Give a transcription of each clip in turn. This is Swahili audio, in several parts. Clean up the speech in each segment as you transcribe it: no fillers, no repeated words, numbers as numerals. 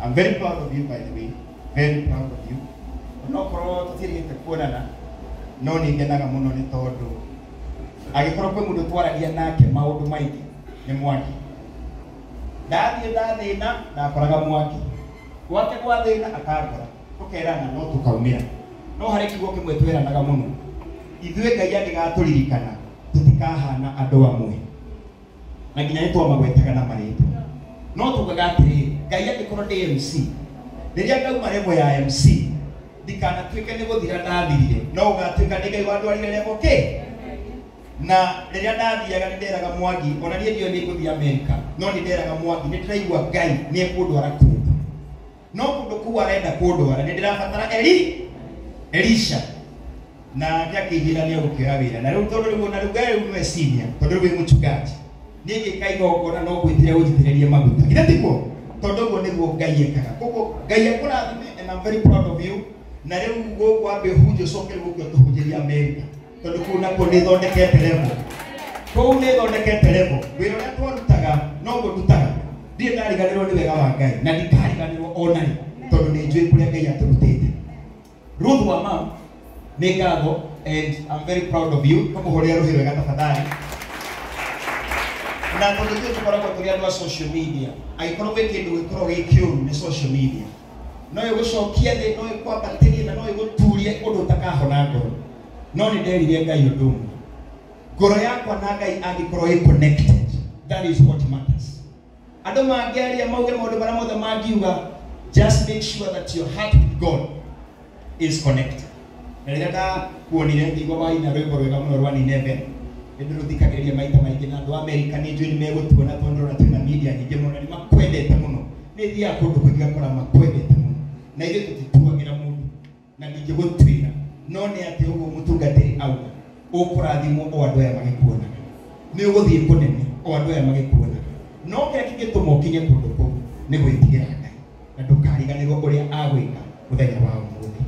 I'm very proud of you, by the way. Very proud of you. No pro tiri te kuona na. no ni ngenaga muno ni tondu agikorwo kwi mundu twaragia nake maundu maingi ni Mwangi. Ndathina ndakoraga Mwangi gwake gwa thina akangora tukerana no tukaumira no hari kiugo kimwe twiranaga muno ithuĩ Ngai angĩgatũririkana tutikahana andũ amwe na nginya nĩtwamagwetaga na marĩtwa no tugaga atĩrĩ Ngai angĩkorwo ndĩ MC rĩrĩa ngauma level ya MC ndikanatuĩke nĩ gũthira ndathirire no ũgatuĩka nĩ Ngai wandwarire level kĩ na rĩrĩa ndathiaga nĩ nderaga Mwangi ona niĩ ndio nĩ ngũthiĩ Amerika no nĩ nderaga Mwangi nĩ ndĩraigua Ngai nĩ ekũndwara kũndũ no kũndũ kũu arenda kũndwara nĩ ndĩrabatara Elisha na akĩnjĩra nĩ egũkĩoya wĩra na rĩu tondũ rĩu na rĩu Ngai nĩ senior tondũ rĩu mũchungaji niĩ ngĩka igongona no gwĩtire ũnjitĩrĩrie maguta githĩ tiguo tondũ ũguo nĩguo Ngai ekaga koguo Ngai ekũrathime and I'm very proud of you na rĩu gũkũ ambe hunjio coke gũkũ tũhunjĩria Amerika tondũ kũu nakuo nĩ thondekete level kũu nĩ thondekete level wĩra ũrĩa twarutaga no gũtutaga ndirĩ ndariganĩrwo nĩ wega wa Ngai na ndikariganĩrwo ona rĩ tondũ nĩ njũĩ kũrĩa Ngai atũrutĩte. Ruth wa mam nĩ ngatho and I'm very proud of you tũmũhũrĩre rũhĩ wega tafadhali na tondũ ithuĩ tũkoragwo tũrĩ andũ a social media agĩkorwo gwĩ kĩndũ gĩkorwo gĩ kĩũru nĩ social media no ĩgũcokia thĩ no ĩkwambatĩrie na no ĩgũturie ũndũ ũtakahona ngoro no nĩ nderire Ngai ũndũ ũmwe ngoro yakwa na Ngai angĩkorwo ĩ connected that is what matters. Andũ mangĩaria mauge maũndũ marĩa mothe mangiuga just make sure that your heart with God is connected. Na rĩrĩa ndakuonire ngĩigua maina rwĩmbo rwega mũno rwa Nineve nĩndĩrũthikagĩrĩria maita maingĩ na andũ a Amerika nĩ njũĩ nĩ megũtuona tondũ ndĩrona twĩna media nyingĩ mũno nĩ makwendete mũno nĩ thiaga kũndũ kũingĩ ngakora makwendete mũno na ithuĩ tũtituagĩra mũndũ na ningĩ gũtuĩra no nĩ atĩ ũguo mũtungatĩri auga ũkũrathimwo o andũ aya magĩkuonaga nĩ ũgũthiĩ kũnene o andũ aya magĩkuonaga no kĩrĩa kĩngĩtũma ũkinye kũndũ kũu nĩ gwĩtigĩra Ngai na ndũkariganĩrwo ũrĩa agwĩka mũthenya wa ũmũthĩ.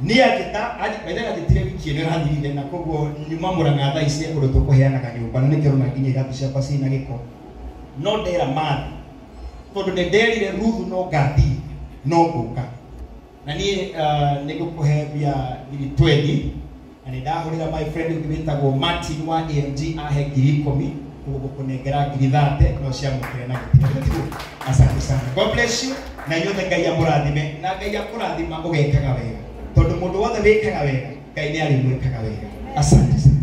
Niĩ agĩtire wiki ĩno ĩrathirire na koguo nyuma Mũrang'a thaa ici ũndũ tũkũheanaga nyũmba na nĩkĩo na nginya iratũ ciakwa ciĩna gĩko no ndera mathi tondũ nĩ nderire Ruth no ngathi no ngũka na niĩ nĩ ngũkũhe mbia ngiri 20 na nĩ ndahũrĩra my friend ũngĩ wĩtagwo Martin wa AMG ahe ngiri 10 gũkũnengera ngiri 30 no ciamũkĩre na gĩtĩo. Asante sana. God bless you na inyuothe Ngai amũrathime na Ngai akũrathima ũgekaga wega tondũ mũndũ wothe wĩkaga wega Ngai nĩ arĩmwĩkaga wega. Asante sana.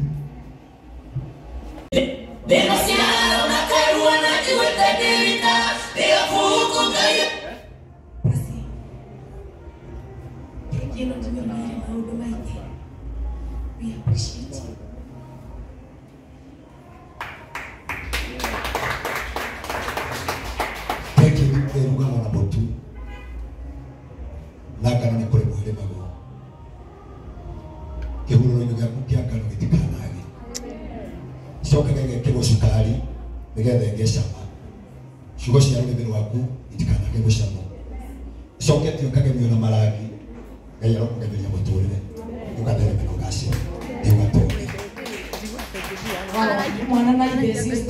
We appreciate you. Thank you, Lugano na Botu. Laga na kule muhele mago. Kehuru nyo ya kukiaka no gitikanagi. Soka gege kego sukari, begede ngeshama. Shugo shi yaro bero waku itikanagi goshamo. Soka tyo kage myo na malagi. Gaya ro kage ya botore. Ukadere bero gasio. Ewato. Mwana na ibesi